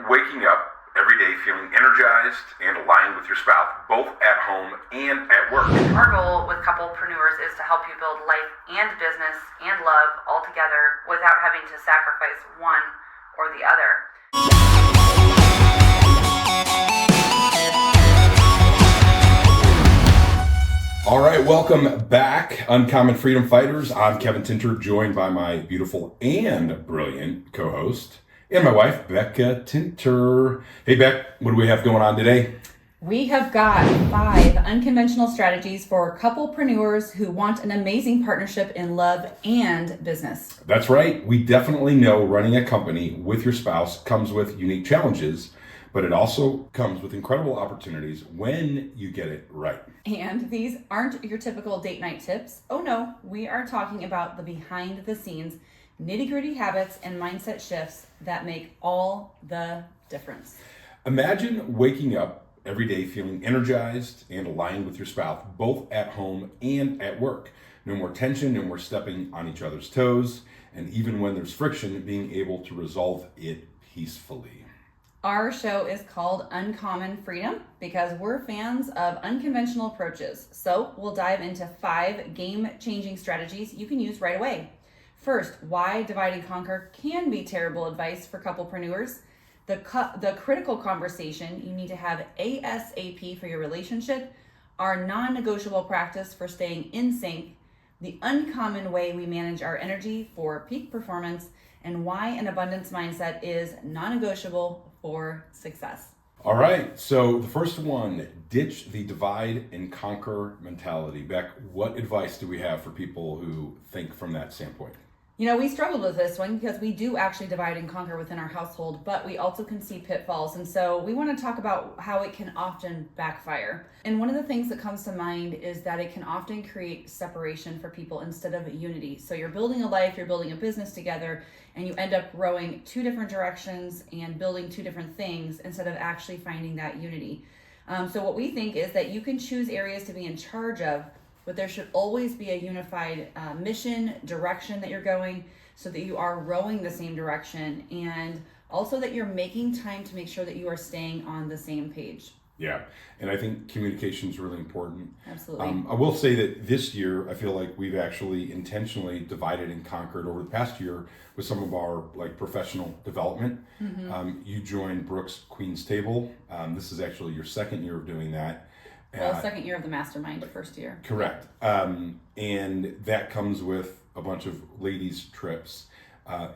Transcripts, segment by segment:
waking up every day feeling energized and aligned with your spouse, both at home and at work. Our goal with Couplepreneurs is to help you build life and business and love all together without having to sacrifice one or the other. All right, welcome back, Uncommon Freedom Fighters. I'm Kevin Tinter, joined by my beautiful and brilliant co-host and my wife, Bekah Tinter. Hey, Beck, what do we have going on today? We have got 5 unconventional strategies for couplepreneurs who want an amazing partnership in love and business. That's right. We definitely know running a company with your spouse comes with unique challenges, but it also comes with incredible opportunities when you get it right. And these aren't your typical date night tips. Oh no, we are talking about the behind the scenes, nitty-gritty habits and mindset shifts that make all the difference. Imagine waking up every day feeling energized and aligned with your spouse, both at home and at work. No more tension, no more stepping on each other's toes, and even when there's friction, being able to resolve it peacefully. Our show is called Uncommon Freedom because we're fans of unconventional approaches. So we'll dive into 5 game-changing strategies you can use right away. First, why divide and conquer can be terrible advice for couplepreneurs. The critical conversation you need to have ASAP for your relationship, our non-negotiable practice for staying in sync, the uncommon way we manage our energy for peak performance, and why an abundance mindset is non-negotiable for success. All right, so the first one, ditch the divide and conquer mentality. Beck, what advice do we have for people who think from that standpoint? You know, we struggled with this one because we do actually divide and conquer within our household, but we also can see pitfalls. And so we want to talk about how it can often backfire. And one of the things that comes to mind is that it can often create separation for people instead of unity. So you're building a life, you're building a business together, and you end up rowing 2 different directions and building 2 different things instead of actually finding that unity. So what we think is that you can choose areas to be in charge of, but there should always be a unified mission, direction that you're going so that you are rowing the same direction, and also that you're making time to make sure that you are staying on the same page. Yeah, and I think communication is really important. Absolutely. I will say that this year, I feel like we've actually intentionally divided and conquered over the past year with some of our professional development. Mm-hmm. You joined Brooke's Queen's Table. This is actually your 2nd year of doing that. Well, 2nd year of the mastermind, 1st year. Correct. And that comes with a bunch of ladies' trips.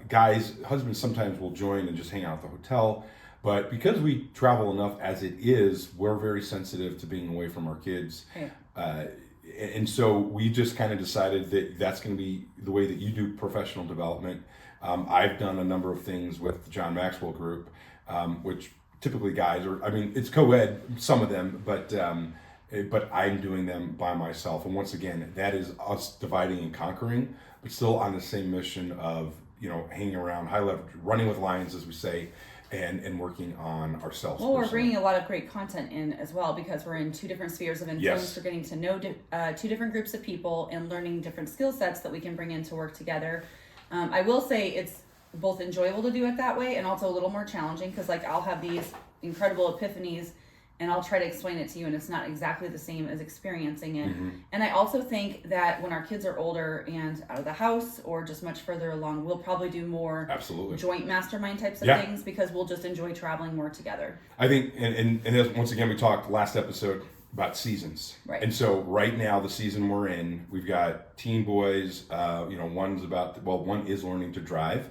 Guys, husbands sometimes will join and just hang out at the hotel. But because we travel enough as it is, we're very sensitive to being away from our kids. Right. And so we just kind of decided that that's going to be the way that you do professional development. I've done a number of things with the John Maxwell group, which typically guys are, it's co-ed, some of them, but I'm doing them by myself. And once again, that is us dividing and conquering, but still on the same mission of, hanging around high level, running with lions, as we say, and working on ourselves. Well, we're bringing a lot of great content in as well because we're in 2 different spheres of influence. Yes. We're getting to know 2 different groups of people and learning different skill sets that we can bring in to work together. I will say it's both enjoyable to do it that way and also a little more challenging because I'll have these incredible epiphanies and I'll try to explain it to you and it's not exactly the same as experiencing it. Mm-hmm. And I also think that when our kids are older and out of the house or just much further along, we'll probably do more Absolutely. Joint mastermind types of things because we'll just enjoy traveling more together. I think, and as, once again, we talked last episode about seasons. Right. And so right now, the season we're in, we've got teen boys, one is learning to drive.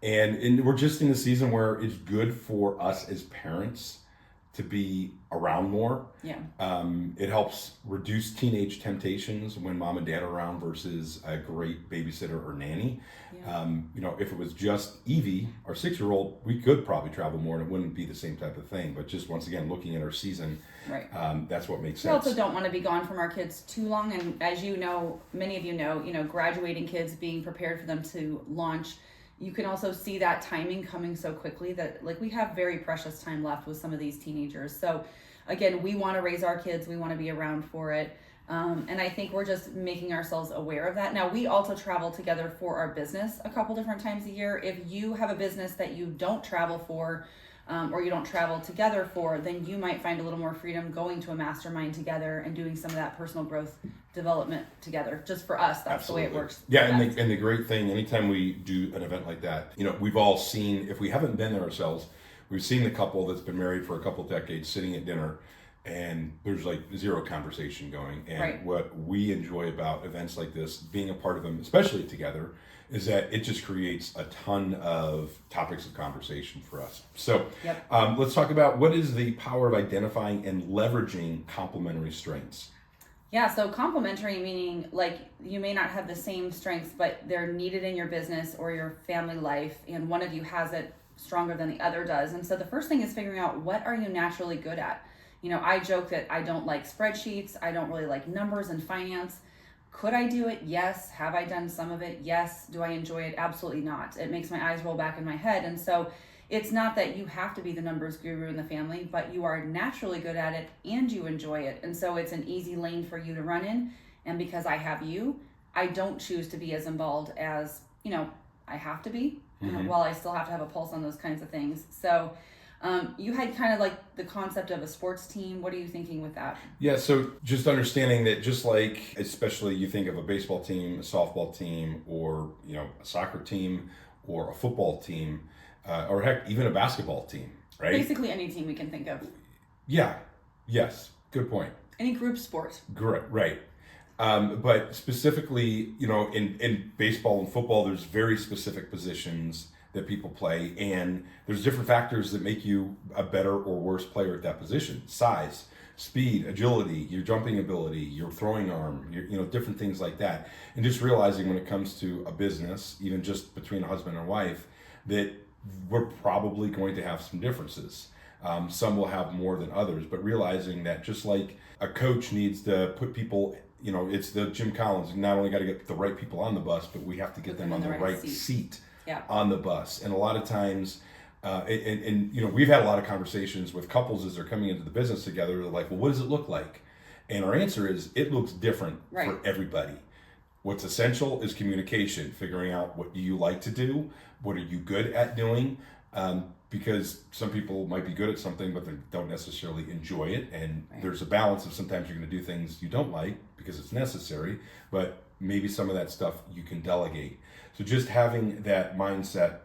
And we're just in the season where it's good for us as parents to be around more. Yeah. It helps reduce teenage temptations when mom and dad are around versus a great babysitter or nanny. Yeah. If it was just Evie, our 6-year-old, we could probably travel more and it wouldn't be the same type of thing. But just once again, looking at our season, right. That's what makes We sense. also don't want to be gone from our kids too long. And as you know, many of you know, graduating kids, being prepared for them to launch, you can also see that timing coming so quickly that we have very precious time left with some of these teenagers. So again, we want to raise our kids. We want to be around for it. And I think we're just making ourselves aware of that. Now, we also travel together for our business a couple different times a year. If you have a business that you don't travel for, or you don't travel together for, then you might find a little more freedom going to a mastermind together and doing some of that personal growth development together. Just for us, that's Absolutely. the way it works. Yeah, and the great thing, anytime we do an event like that, we've all seen, if we haven't been there ourselves, we've seen the couple that's been married for a couple decades sitting at dinner, and there's like zero conversation going. And right. What we enjoy about events like this, being a part of them, especially together, is that it just creates a ton of topics of conversation for us. So yep. Let's talk about what is the power of identifying and leveraging complementary strengths. Yeah, so complementary meaning like you may not have the same strengths, but they're needed in your business or your family life, and one of you has it stronger than the other does. And so the first thing is figuring out, what are you naturally good at? I joke that I don't like spreadsheets. I don't really like numbers and finance. Could I do it? Yes. Have I done some of it? Yes. Do I enjoy it? Absolutely not. It makes my eyes roll back in my head. And so it's not that you have to be the numbers guru in the family, but you are naturally good at it and you enjoy it. And so it's an easy lane for you to run in. And because I have you, I don't choose to be as involved as, I have to be, while I still have to have a pulse on those kinds of things. So you had kind of like the concept of a sports team. What are you thinking with that? Yeah, so just understanding that, just like, especially you think of a baseball team, a softball team, or a soccer team, or a football team, or heck, even a basketball team, right? Basically any team we can think of. Yeah, yes, good point. Any group sport. Great, right. But specifically, in baseball and football, there's very specific positions that people play, and there's different factors that make you a better or worse player at that position: size, speed, agility, your jumping ability, your throwing arm, different things like that. And just realizing when it comes to a business, even just between a husband and wife, that we're probably going to have some differences. Some will have more than others, but realizing that just like a coach needs to put people, it's the Jim Collins, not only got to get the right people on the bus, but we have to get them on the right seat. Yeah. On the bus. And a lot of times, we've had a lot of conversations with couples as they're coming into the business together. They're like, well, what does it look like? And our answer is, it looks different for everybody. What's essential is communication, figuring out, what do you like to do? What are you good at doing? Because some people might be good at something, but they don't necessarily enjoy it. And there's a balance of, sometimes you're going to do things you don't like because it's necessary, but maybe some of that stuff you can delegate. So just having that mindset.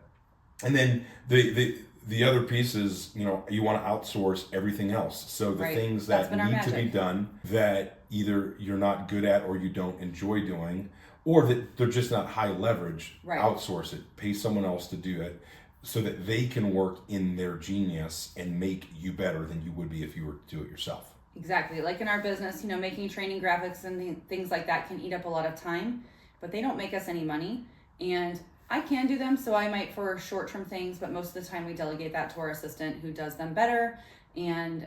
And then the other piece is, you want to outsource everything else. So the things that need to be done that either you're not good at or you don't enjoy doing, or that they're just not high leverage, outsource it, pay someone else to do it, so that they can work in their genius and make you better than you would be if you were to do it yourself. Exactly. Like in our business, making training graphics and things like that can eat up a lot of time, but they don't make us any money. And I can do them, so I might for short-term things, but most of the time we delegate that to our assistant who does them better. And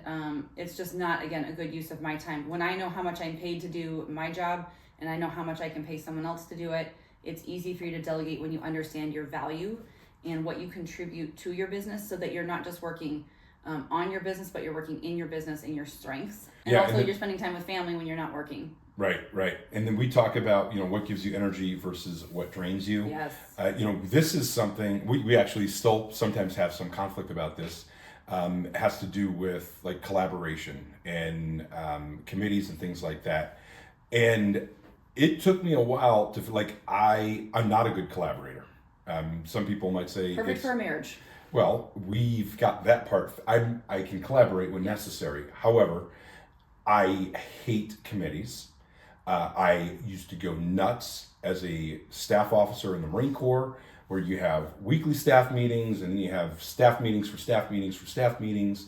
it's just not, again, a good use of my time. When I know how much I'm paid to do my job and I know how much I can pay someone else to do it, it's easy for you to delegate when you understand your value and what you contribute to your business, so that you're not just working on your business, but you're working in your business and your strengths. And also you're spending time with family when you're not working. Right. And then we talk about, what gives you energy versus what drains you. Yes. This is something, we actually still sometimes have some conflict about this. It has to do with like collaboration and committees and things like that. And it took me a while to feel like I'm not a good collaborator. Some people might say perfect for a marriage. Well, we've got that part. I can collaborate when necessary. However, I hate committees. I used to go nuts as a staff officer in the Marine Corps, where you have weekly staff meetings, and then you have staff meetings for staff meetings for staff meetings.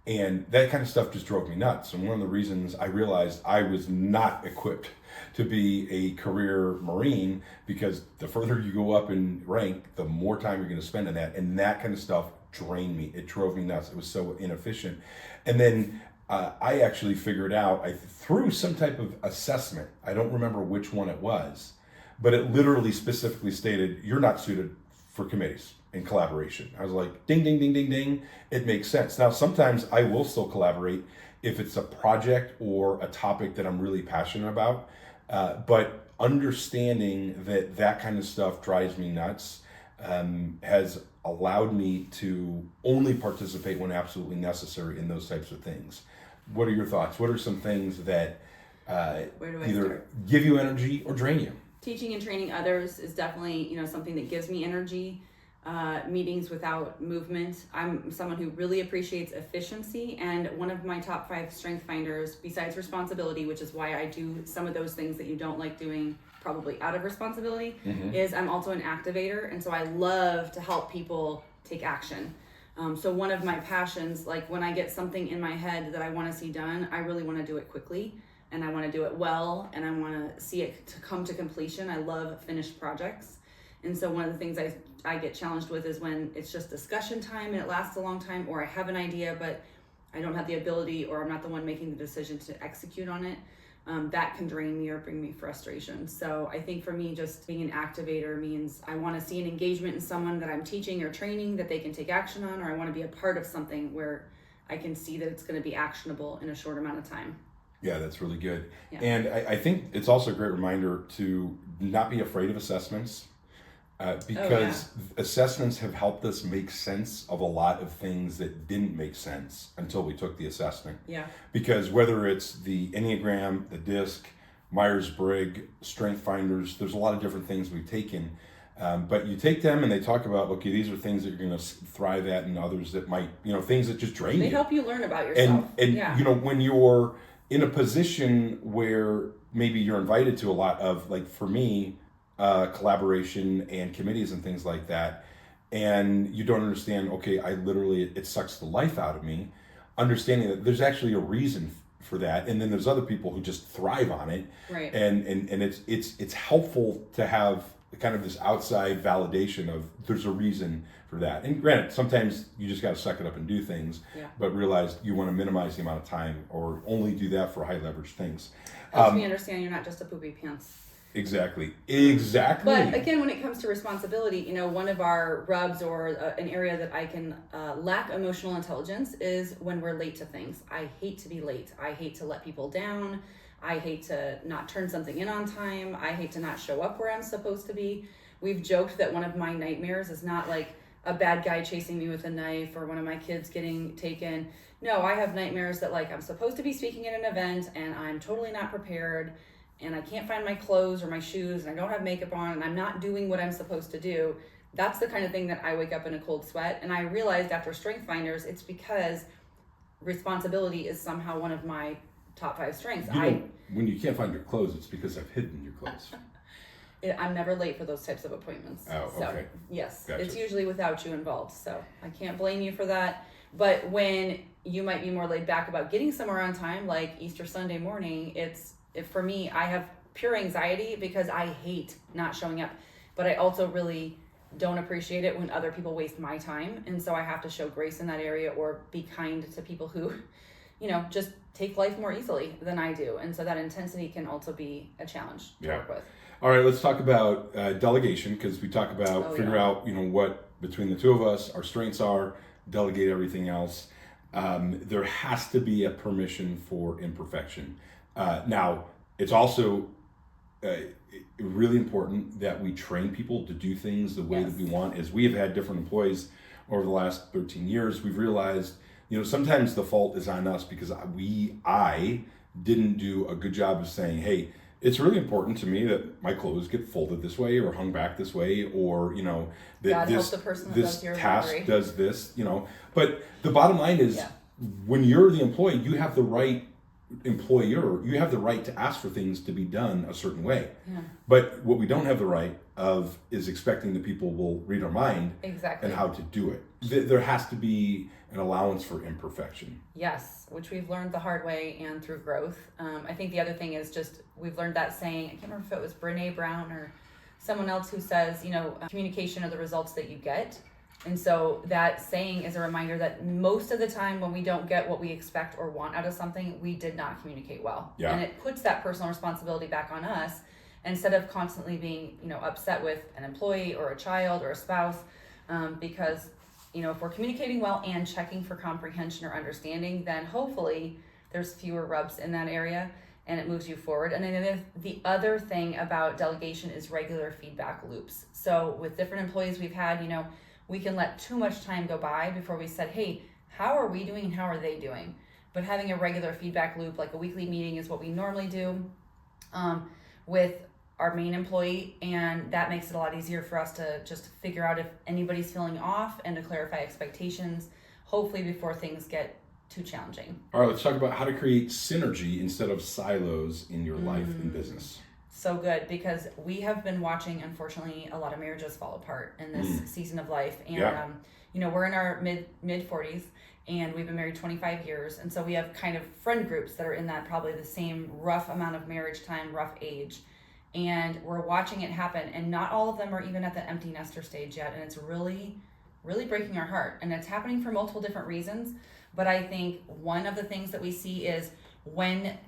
And that kind of stuff just drove me nuts. And one of the reasons I realized I was not equipped to be a career Marine, because the further you go up in rank, the more time you're going to spend in that. And that kind of stuff drained me. It drove me nuts. It was so inefficient. And then I actually figured out, through some type of assessment, I don't remember which one it was, but it literally specifically stated, you're not suited for committees and collaboration. I was like, ding, ding, ding, ding, ding. It makes sense. Now, sometimes I will still collaborate if it's a project or a topic that I'm really passionate about. But understanding that kind of stuff drives me nuts, has allowed me to only participate when absolutely necessary in those types of things. What are your thoughts? What are some things that Where do I either start? give you energy or drain you? Teaching and training others is definitely, something that gives me energy. Meetings without movement. I'm someone who really appreciates efficiency, and one of my top 5 strength finders, besides responsibility, which is why I do some of those things that you don't like doing probably out of responsibility, is I'm also an activator, and so I love to help people take action. So one of my passions, like when I get something in my head that I want to see done, I really want to do it quickly, and I want to do it well, and I want to see it to come to completion. I love finished projects. And so one of the things I get challenged with is when it's just discussion time and it lasts a long time, or I have an idea, but I don't have the ability, or I'm not the one making the decision to execute on it. That can drain me or bring me frustration. So I think for me, just being an activator means I want to see an engagement in someone that I'm teaching or training that they can take action on, or I want to be a part of something where I can see that it's going to be actionable in a short amount of time. Yeah, that's really good. Yeah. And I think it's also a great reminder to not be afraid of assessments. Because assessments have helped us make sense of a lot of things that didn't make sense until we took the assessment. Yeah. Because whether it's the Enneagram, the DISC, Myers-Briggs, Strength Finders, there's a lot of different things we've taken. But you take them and they talk about, okay, these are things that you're going to thrive at, and others that might, things that just drain you. They help you learn about yourself. And when you're in a position where maybe you're invited to a lot of, like for me, collaboration and committees and things like that, and you don't understand, okay, it sucks the life out of me, understanding that there's actually a reason for that, and then there's other people who just thrive on it, right? And it's helpful to have kind of this outside validation of there's a reason for that. And granted, sometimes you just got to suck it up and do things, but realize you want to minimize the amount of time or only do that for high leverage things. Helps me understand you're not just a poopy pants. Exactly. But again, when it comes to responsibility, one of our rubs or an area that I can lack emotional intelligence is when we're late to things. I hate to be late. I hate to let people down. I hate to not turn something in on time. I hate to not show up where I'm supposed to be. We've joked that one of my nightmares is not like a bad guy chasing me with a knife or one of my kids getting taken. No, I have nightmares that like I'm supposed to be speaking at an event and I'm totally not prepared, and I can't find my clothes or my shoes, and I don't have makeup on, and I'm not doing what I'm supposed to do. That's the kind of thing that I wake up in a cold sweat. And I realized after Strength Finders, it's because responsibility is somehow one of my top 5 strengths. When you can't find your clothes, it's because I've hidden your clothes. I'm never late for those types of appointments. Oh, okay. So, yes, Gotcha. It's usually without you involved, so I can't blame you for that. But when you might be more laid back about getting somewhere on time, like Easter Sunday morning, for me, I have pure anxiety because I hate not showing up, but I also really don't appreciate it when other people waste my time. And so I have to show grace in that area or be kind to people who, just take life more easily than I do. And so that intensity can also be a challenge to work with. All right, let's talk about delegation, because we talk about figure out, what between the two of us, our strengths are, delegate everything else. There has to be a permission for imperfection. Now, it's also really important that we train people to do things the way that we want. As we have had different employees over the last 13 years, we've realized, sometimes the fault is on us because I didn't do a good job of saying, hey, it's really important to me that my clothes get folded this way or hung back this way, or, that this task does this, But the bottom line is when you're the employee, you have the right you have the right to ask for things to be done a certain way. But what we don't have the right of is expecting that people will read our mind and how to do it. There has to be an allowance for imperfection. Yes, which we've learned the hard way and through growth. I think the other thing is just we've learned that saying, I can't remember if it was Brene Brown or someone else who says, communication are the results that you get. And so that saying is a reminder that most of the time when we don't get what we expect or want out of something, we did not communicate well. Yeah. And it puts that personal responsibility back on us instead of constantly being, upset with an employee or a child or a spouse, because, if we're communicating well and checking for comprehension or understanding, then hopefully there's fewer rubs in that area. and it moves you forward. And then the other thing about delegation is regular feedback loops. So with different employees we've had, you know, we can let too much time go by before we said, hey, how are we doing and how are they doing? But having a regular feedback loop, like a weekly meeting, is what we normally do with our main employee, and that makes it a lot easier for us to just figure out if anybody's feeling off and to clarify expectations, hopefully before things get too challenging. All right, let's talk about how to create synergy instead of silos in your life and business. So good, because we have been watching, unfortunately, a lot of marriages fall apart in this season of life. And, you know, we're in our mid 40s and we've been married 25 years. And so we have kind of friend groups that are in that probably the same rough amount of marriage time, rough age. And we're watching it happen. And not all of them are even at the empty nester stage yet. And it's really, really breaking our heart. And it's happening for multiple different reasons. But I think one of the things that we see is when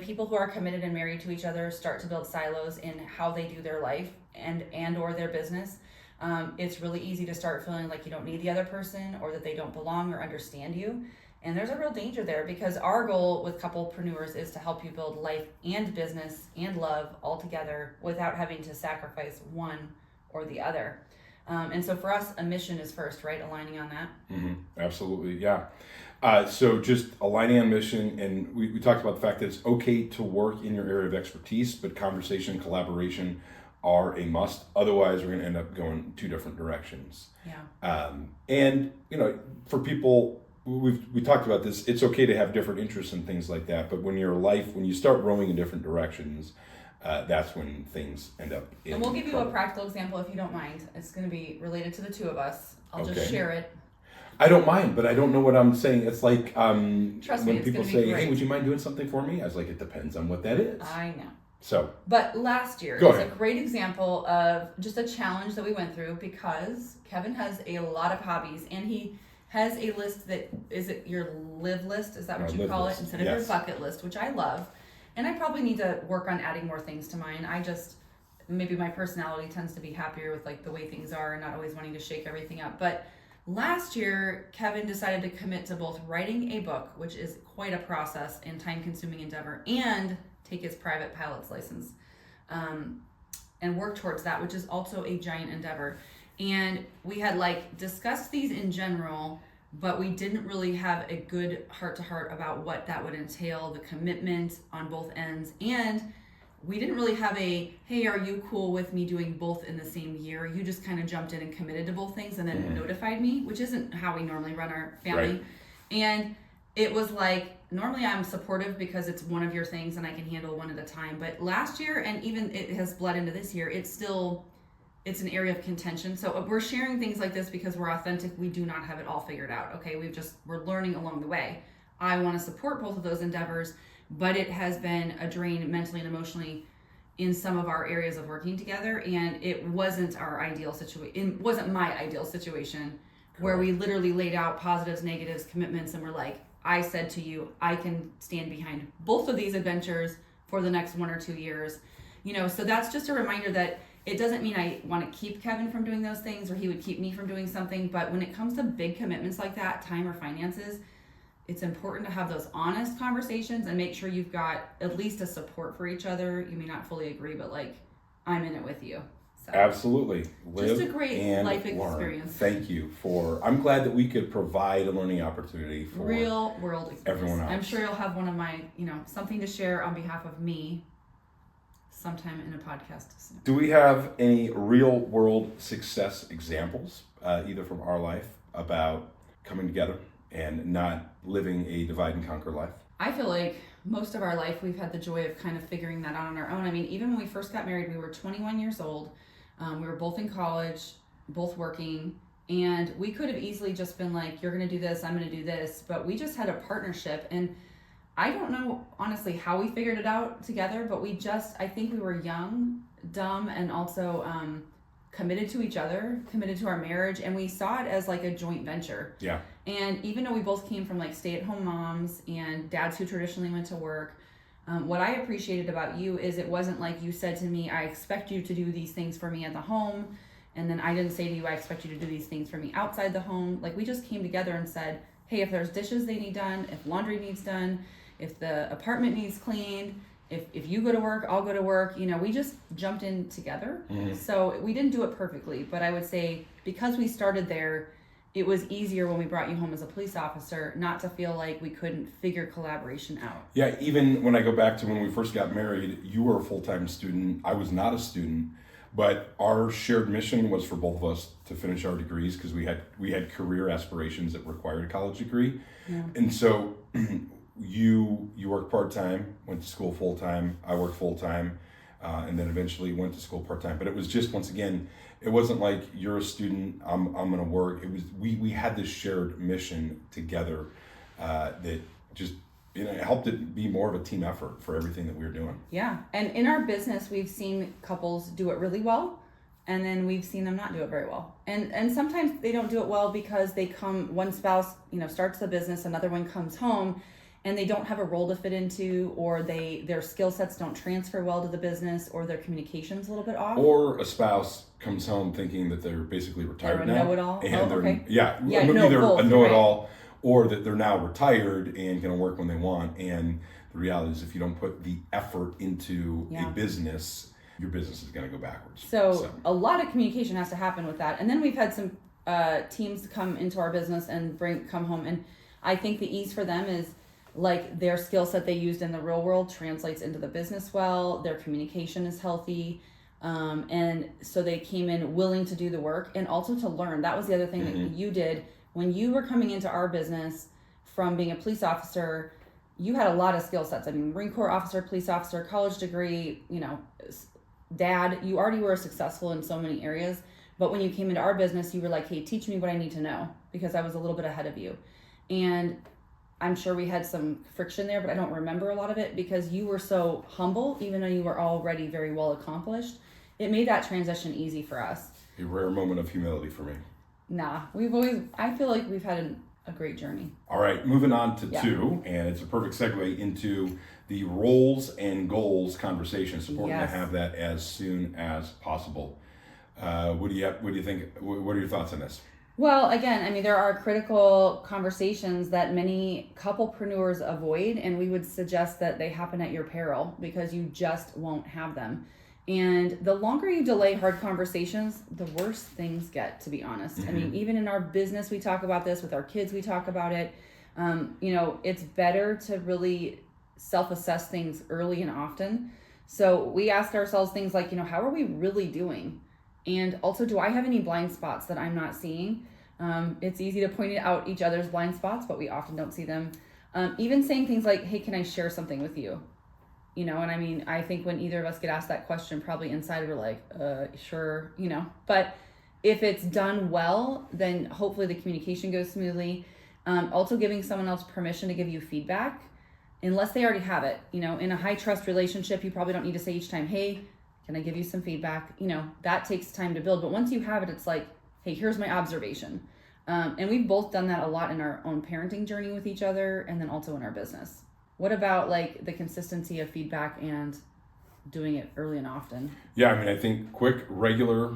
people who are committed and married to each other start to build silos in how they do their life and or their business, it's really easy to start feeling like you don't need the other person or that they don't belong or understand you. And there's a real danger there, because our goal with Couplepreneurs is to help you build life and business and love all together without having to sacrifice one or the other. And so for us, a mission is first, right? Aligning on that. Absolutely, yeah. So just aligning on mission, and we talked about the fact that it's okay to work in your area of expertise, but conversation and collaboration are a must. Otherwise, we're going to end up going two different directions. Yeah. And, you know, for people, we talked about this, it's okay to have different interests and things like that, but when you start rowing in different directions, that's when things end up in And we'll give trouble. you a practical example if you don't mind. It's going to be related to the two of us. I'll just share it. I don't mind, but I don't know what I'm saying. It's like Trust me, when it's people gonna be say, great. hey, would you mind doing something for me? I was like, it depends on what that is. I know. So, But last year Go is ahead. a great example of just a challenge that we went through, because Kevin has a lot of hobbies and he has a list that, is it your live list? Is that what Our you live call list, it? Instead of your yes. bucket list, which I love. And I probably need to work on adding more things to mine. Maybe my personality tends to be happier with like the way things are and not always wanting to shake everything up. But last year, Kevin decided to commit to both writing a book, which is quite a process and time-consuming endeavor, and take his private pilot's license, and work towards that, which is also a giant endeavor. And we had like discussed these in general, but we didn't really have a good heart-to-heart about what that would entail, the commitment on both ends, and we didn't really have a, hey, are you cool with me doing both in the same year? You just kind of jumped in and committed to both things and then notified me, which isn't how we normally run our family. Right. And it was like, normally I'm supportive because it's one of your things and I can handle one at a time. But last year, and even it has bled into this year, it's an area of contention. So we're sharing things like this because we're authentic. We do not have it all figured out. Okay. We're learning along the way. I want to support both of those endeavors, but it has been a drain mentally and emotionally in some of our areas of working together. And it wasn't our ideal situation. It wasn't my ideal situation. Correct. Where we literally laid out positives, negatives, commitments, and we're like, I said to you, I can stand behind both of these adventures for the next 1 or 2 years. You know, so that's just a reminder that it doesn't mean I want to keep Kevin from doing those things or he would keep me from doing something. But when it comes to big commitments like that, time or finances, it's important to have those honest conversations and make sure you've got at least a support for each other. You may not fully agree, but like, I'm in it with you. So. Absolutely. Live just a great and life learn. experience. Thank you I'm glad that we could provide a learning opportunity for real world experience. everyone else. I'm sure you'll have one of my, something to share on behalf of me sometime in a podcast soon. Do we have any real world success examples, either from our life, about coming together and not living a divide and conquer life? I feel like most of our life we've had the joy of kind of figuring that out on our own. I mean, even when we first got married, we were 21 years old. We were both in college, both working, and we could have easily just been like, you're going to do this, I'm going to do this, but we just had a partnership. And I don't know, honestly, how we figured it out together, but I think we were young, dumb, and also committed to each other, committed to our marriage, and we saw it as like a joint venture. Yeah. And even though we both came from like stay-at-home moms and dads who traditionally went to work, what I appreciated about you is it wasn't like you said to me, I expect you to do these things for me at the home, and then I didn't say to you, I expect you to do these things for me outside the home. Like, we just came together and said, hey, if there's dishes they need done, if laundry needs done, if the apartment needs cleaned, if you go to work, I'll go to work. We just jumped in together. So we didn't do it perfectly, but I would say because we started there, it was easier when we brought you home as a police officer not to feel like we couldn't figure collaboration out. Yeah, even when I go back to when we first got married, you were a full-time student. I was not a student, but our shared mission was for both of us to finish our degrees because we had career aspirations that required a college degree. Yeah. And so you worked part-time, went to school full-time, I worked full-time, and then eventually went to school part-time. But it was just, once again, it wasn't like you're a student, I'm gonna work. It was we had this shared mission together that just it helped it be more of a team effort for everything that we were doing. Yeah, and in our business, we've seen couples do it really well, and then we've seen them not do it very well. And sometimes they don't do it well because one spouse starts the business, another one comes home, and they don't have a role to fit into, or their skill sets don't transfer well to the business, or their communication's a little bit off. Or a spouse comes home thinking that they're basically retired now. Know-it-all. And okay. Either a know-it-all, or that they're now retired and going to work when they want. And the reality is, if you don't put the effort into a business, your business is going to go backwards. So a lot of communication has to happen with that. And then we've had some teams come into our business and come home, and I think the ease for them is like their skill set they used in the real world translates into the business well. Their communication is healthy. And so they came in willing to do the work and also to learn. That was the other thing that you did when you were coming into our business from being a police officer. You had a lot of skill sets. I mean, Marine Corps officer, police officer, college degree, dad, you already were successful in so many areas. But when you came into our business, you were like, hey, teach me what I need to know, because I was a little bit ahead of you. And I'm sure we had some friction there, but I don't remember a lot of it because you were so humble, even though you were already very well accomplished. It made that transition easy for us. A rare moment of humility for me. Nah, I feel like we've had a great journey. All right, moving on to 2, and it's a perfect segue into the roles and goals conversation. It's important to have that as soon as possible. What do you think? What are your thoughts on this? Well, again, I mean, there are critical conversations that many couplepreneurs avoid, and we would suggest that they happen at your peril because you just won't have them. And the longer you delay hard conversations, the worse things get, to be honest. I mean, even in our business, we talk about this. With our kids, we talk about it. It's better to really self-assess things early and often. So we ask ourselves things like, how are we really doing? And also, do I have any blind spots that I'm not seeing? It's easy to point out each other's blind spots, but we often don't see them. Even saying things like, hey, can I share something with you? And I mean, I think when either of us get asked that question, probably inside we're like, sure, But if it's done well, then hopefully the communication goes smoothly. Also giving someone else permission to give you feedback, unless they already have it. In a high trust relationship, you probably don't need to say each time, hey, can I give you some feedback? That takes time to build. But once you have it, it's like, hey, here's my observation. And we've both done that a lot in our own parenting journey with each other, and then also in our business. What about like the consistency of feedback and doing it early and often? Yeah, I mean, I think quick, regular,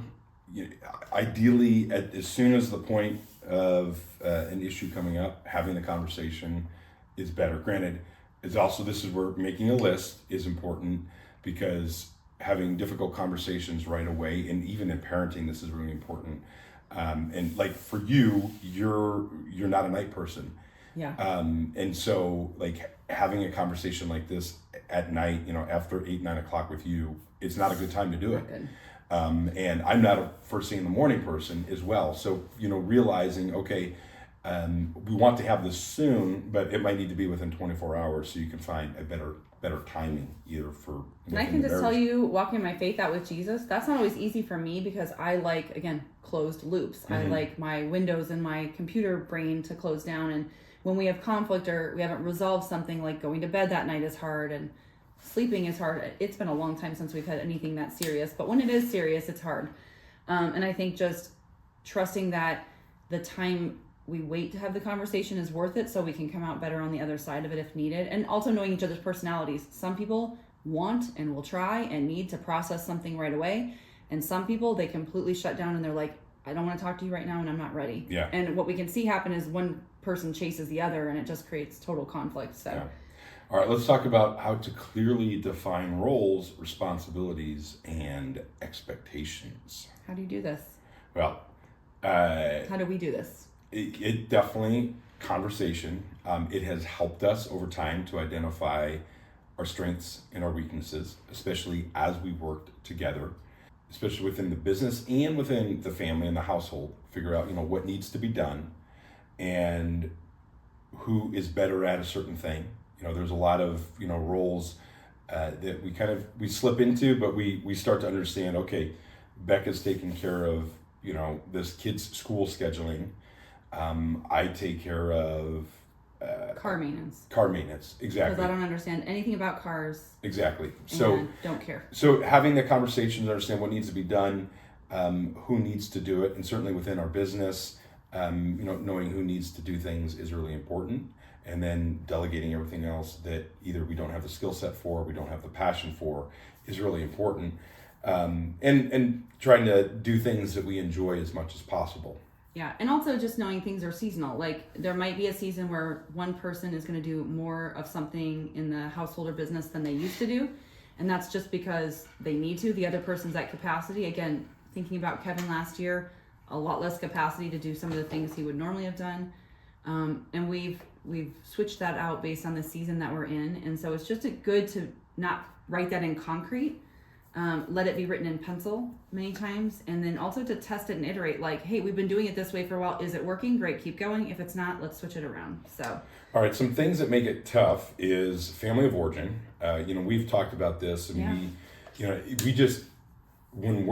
ideally as soon as the point of an issue coming up, having the conversation is better. Granted, this is where making a list is important, because having difficult conversations right away, and even in parenting, this is really important. And like for you, you're not a night person. Yeah. And so like having a conversation like this at night, after 8, 9 o'clock with you, it's not a good time to do it. And I'm not a first thing in the morning person as well. So, realizing, okay, we want to have this soon, but it might need to be within 24 hours so you can find a better timing either for. And I can just tell you, walking my faith out with Jesus, that's not always easy for me, because I like, again, closed loops. I like my windows in my computer brain to close down. And when we have conflict or we haven't resolved something, like going to bed that night is hard and sleeping is hard. It's been a long time since we've had anything that serious, but when it is serious, it's hard. And I think just trusting that the time we wait to have the conversation is worth it, so we can come out better on the other side of it if needed. And also knowing each other's personalities. Some people want and will try and need to process something right away. And some people, they completely shut down and they're like, I don't want to talk to you right now and I'm not ready. Yeah. And what we can see happen is one person chases the other and it just creates total conflict. So. Yeah. All right, let's talk about how to clearly define roles, responsibilities, and expectations. How do you do this? Well, How do we do this? it definitely conversation. It has helped us over time to identify our strengths and our weaknesses, especially as we worked together, especially within the business and within the family and the household. Figure out, what needs to be done and who is better at a certain thing. There's a lot of, roles that we slip into, but we start to understand, okay, Bekah's taking care of, this kid's school scheduling. I take care of Car maintenance. car maintenance. Exactly. Because I don't understand anything about cars. Exactly. And So don't care. So having the conversations, understand what needs to be done, who needs to do it, and certainly within our business, knowing who needs to do things is really important. And then delegating everything else that either we don't have the skill set for, we don't have the passion for, is really important. And trying to do things that we enjoy as much as possible. Yeah, and also just knowing things are seasonal. Like there might be a season where one person is going to do more of something in the household or business than they used to do. And that's just because they need to. The other person's at capacity. Again, thinking about Kevin last year, a lot less capacity to do some of the things he would normally have done. And we've switched that out based on the season that we're in. And so it's just good to not write that in concrete. Let it be written in pencil many times, and then also to test it and iterate, like, hey, we've been doing it this way for a while. Is it working? Great, keep going. If it's not, let's switch it around. So all right, some things that make it tough is family of origin. We've talked about this, and we just when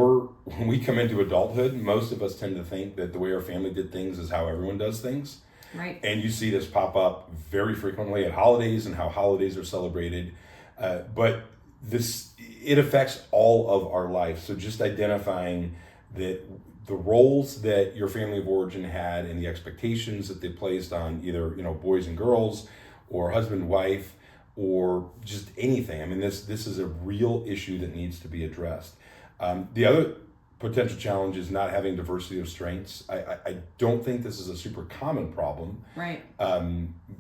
we come into adulthood, most of us tend to think that the way our family did things is how everyone does things. Right. And you see this pop up very frequently at holidays and how holidays are celebrated. But it affects all of our life. So just identifying that the roles that your family of origin had and the expectations that they placed on either, boys and girls or husband, wife, or just anything. I mean, this is a real issue that needs to be addressed. The other potential challenge is not having diversity of strengths. I don't think this is a super common problem. Right.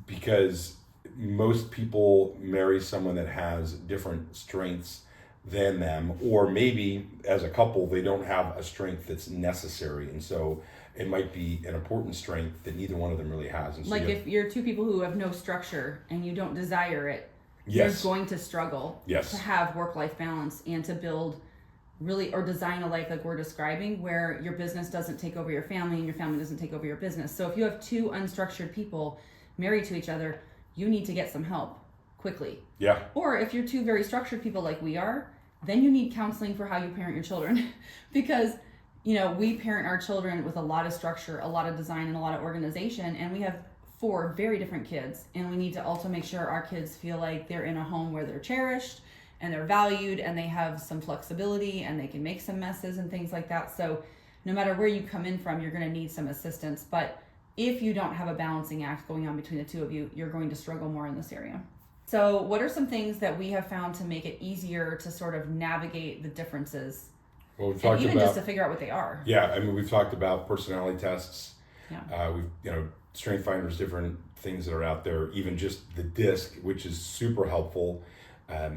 Because most people marry someone that has different strengths than them, or maybe as a couple, they don't have a strength that's necessary. And so it might be an important strength that neither one of them really has. And so like if you're two people who have no structure and you don't desire it, yes, you're going to struggle yes, to have work-life balance and to build really or design a life like we're describing where your business doesn't take over your family and your family doesn't take over your business. So if you have two unstructured people married to each other, you need to get some help quickly. Yeah. Or if you're two very structured people like we are, then you need counseling for how you parent your children. Because, we parent our children with a lot of structure, a lot of design, and a lot of organization. And we have 4 very different kids. And we need to also make sure our kids feel like they're in a home where they're cherished and they're valued and they have some flexibility and they can make some messes and things like that. So no matter where you come in from, you're going to need some assistance. But if you don't have a balancing act going on between the two of you, you're going to struggle more in this area. So what are some things that we have found to make it easier to sort of navigate the differences? Well, we've And talked even about, just to figure out what they are. Yeah, I mean, we've talked about personality tests. Yeah. Strength finders, different things that are out there, even just the DISC, which is super helpful.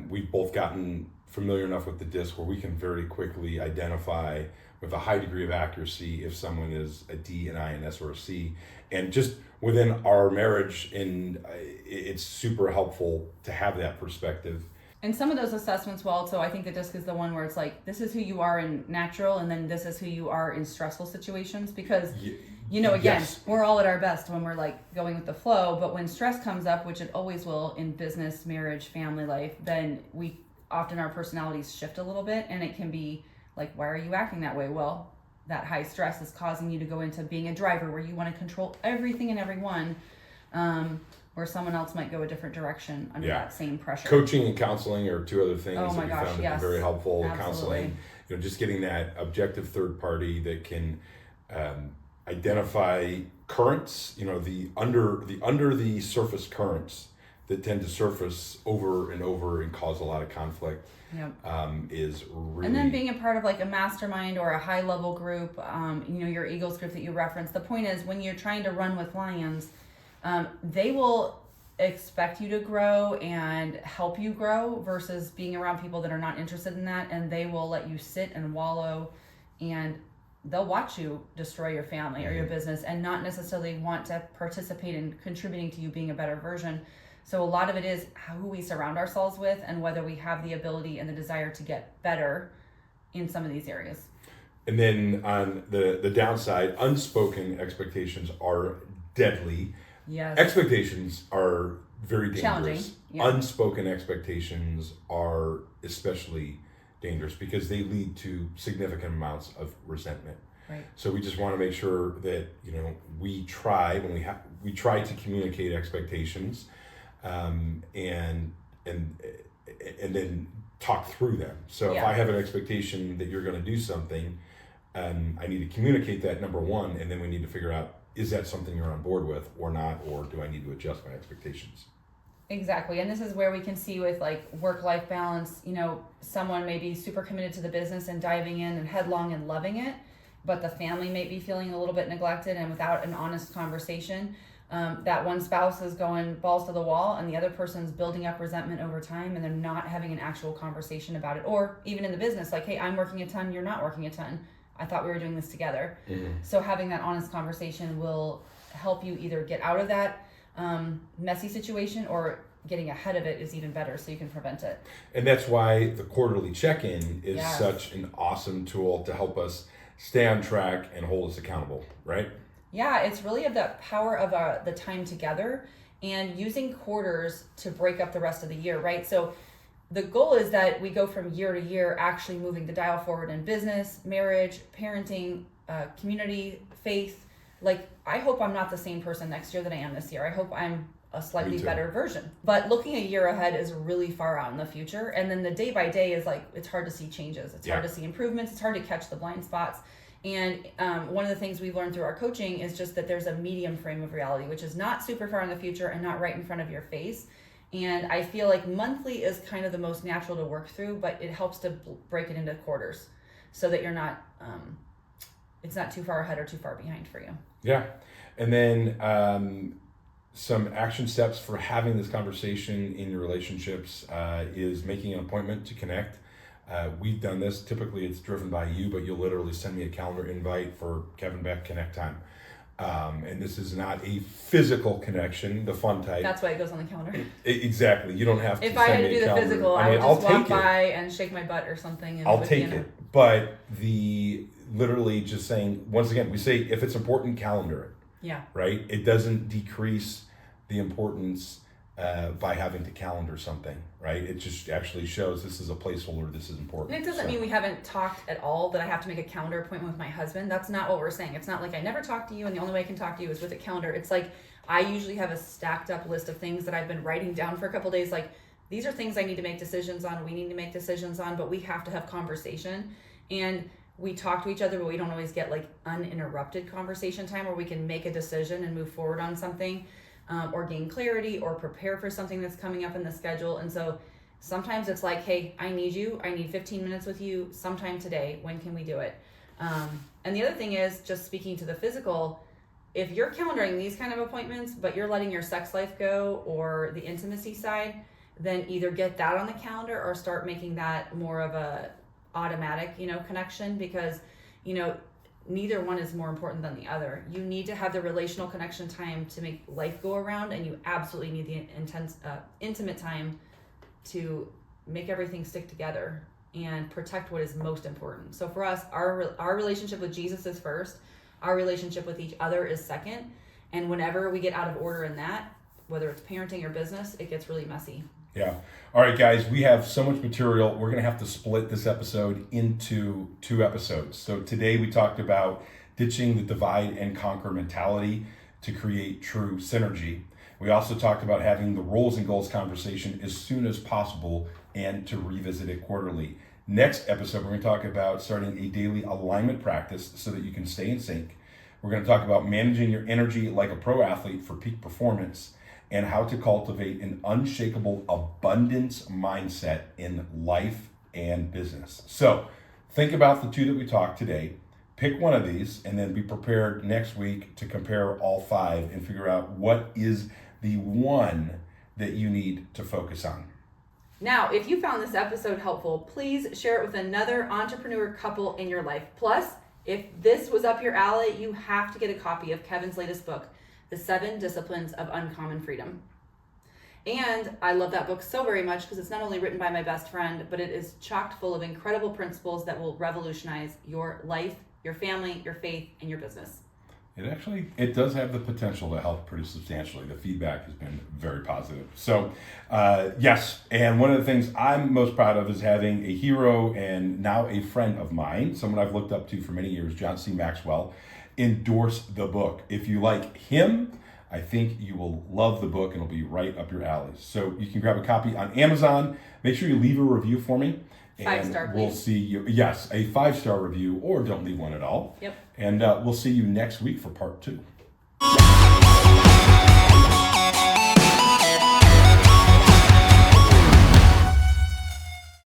We've both gotten familiar enough with the DISC where we can very quickly identify with a high degree of accuracy if someone is a D, an I, an S, or a C. And just within our marriage, and it's super helpful to have that perspective. And some of those assessments, so I think the DISC is the one where it's like, this is who you are in natural, and then this is who you are in stressful situations. Because, again, yes, we're all at our best when we're like going with the flow. But when stress comes up, which it always will in business, marriage, family life, then our personalities shift a little bit, and it can be like, why are you acting that way? Well, that high stress is causing you to go into being a driver where you want to control everything and everyone, where someone else might go a different direction under that same pressure. Coaching and counseling are 2 other things Oh that my we gosh, found to yes. be very helpful. Absolutely. Counseling, just getting that objective third party that can identify currents, the under the surface currents that tend to surface over and over and cause a lot of conflict. Yep. Is really... And then being a part of like a mastermind or a high level group, your Eagles group that you referenced. The point is when you're trying to run with lions, they will expect you to grow and help you grow versus being around people that are not interested in that, and they will let you sit and wallow, and they'll watch you destroy your family or your business and not necessarily want to participate in contributing to you being a better version. So a lot of it is who we surround ourselves with and whether we have the ability and the desire to get better in some of these areas. And then on the downside, unspoken expectations are deadly. Yes. Expectations are very dangerous. Challenging. Yeah. Unspoken expectations are especially dangerous because they lead to significant amounts of resentment. Right. So we just want to make sure that, you know, we try to communicate expectations, and then talk through them. So if I have an expectation that you're going to do something, I need to communicate that, number one, and then we need to figure out, is that something you're on board with or not, or do I need to adjust my expectations? Exactly. And this is where we can see with like work-life balance, you know, someone may be super committed to the business and diving in and headlong and loving it, but the family may be feeling a little bit neglected, and without an honest conversation, that one spouse is going balls to the wall and the other person's building up resentment over time, and they're not having an actual conversation about it. Or even in the business, like, hey, I'm working a ton, you're not working a ton. I thought we were doing this together. Mm-hmm. So having that honest conversation will help you either get out of that messy situation, or getting ahead of it is even better, so you can prevent it. And that's why the quarterly check-in is such an awesome tool to help us stay on track and hold us accountable, right? Yeah, it's really of the power of the time together and using quarters to break up the rest of the year, right? So the goal is that we go from year to year actually moving the dial forward in business, marriage, parenting, community, faith. Like, I hope I'm not the same person next year that I am this year. I hope I'm a slightly better version. But looking a year ahead is really far out in the future. And then the day by day is like, it's hard to see changes. It's hard to see improvements. It's hard to catch the blind spots. And one of the things we've learned through our coaching is just that there's a medium frame of reality, which is not super far in the future and not right in front of your face. And I feel like monthly is kind of the most natural to work through, but it helps to break it into quarters so that you're not, it's not too far ahead or too far behind for you. Yeah. And then some action steps for having this conversation in your relationships is making an appointment to connect. We've done this. Typically it's driven by you, but you'll literally send me a calendar invite for Kevin and Bekah Connect time. And this is not a physical connection, the fun type. That's why it goes on the calendar. Exactly. You don't have to if I had to do the calendar. physical, I would just walk by and shake my butt or something. And I'll take it. But the literally just saying, once again, we say if it's important, calendar it. Yeah. Right? It doesn't decrease the importance by having to calendar something, right? It just actually shows this is a placeholder, this is important. And it doesn't mean we haven't talked at all, that I have to make a calendar appointment with my husband. That's not what we're saying. It's not like I never talk to you and the only way I can talk to you is with a calendar. It's like I usually have a stacked up list of things that I've been writing down for a couple of days. Like, these are things I need to make decisions on, we need to make decisions on, but we have to have conversation. And we talk to each other, but we don't always get like uninterrupted conversation time where we can make a decision and move forward on something. Or gain clarity or prepare for something that's coming up in the schedule. And so sometimes it's like, hey, I need 15 minutes with you sometime today. When can we do it? And the other thing is, just speaking to the physical, if you're calendaring these kind of appointments, but you're letting your sex life go or the intimacy side, then either get that on the calendar or start making that more of a automatic, connection, because, neither one is more important than the other. You need to have the relational connection time to make life go around, and you absolutely need the intense, intimate time to make everything stick together and protect what is most important. So for us, our relationship with Jesus is first. Our relationship with each other is second. And whenever we get out of order in that, whether it's parenting or business, it gets really messy. Yeah. All right, guys, we have so much material. We're going to have to split this episode into 2 episodes. So today we talked about ditching the divide and conquer mentality to create true synergy. We also talked about having the roles and goals conversation as soon as possible and to revisit it quarterly. Next episode, we're going to talk about starting a daily alignment practice so that you can stay in sync. We're going to talk about managing your energy like a pro athlete for peak performance, and how to cultivate an unshakable abundance mindset in life and business. So think about the 2 that we talked today, pick one of these, and then be prepared next week to compare all 5 and figure out what is the one that you need to focus on. Now, if you found this episode helpful, please share it with another entrepreneur couple in your life. Plus, if this was up your alley, you have to get a copy of Kevin's latest book, The 7 Disciplines of Uncommon Freedom. And I love that book so very much because it's not only written by my best friend, but it is chocked full of incredible principles that will revolutionize your life, your family, your faith, and your business. It does have the potential to help pretty substantially. The feedback has been very positive. So, yes, and one of the things I'm most proud of is having a hero and now a friend of mine, someone I've looked up to for many years, John C. Maxwell, endorse the book. If you like him, I think you will love the book and it'll be right up your alley. So you can grab a copy on Amazon. Make sure you leave a review for me. 5-star, we'll please. see you. Yes, a 5-star review, or don't leave one at all. Yep. And we'll see you next week for part 2.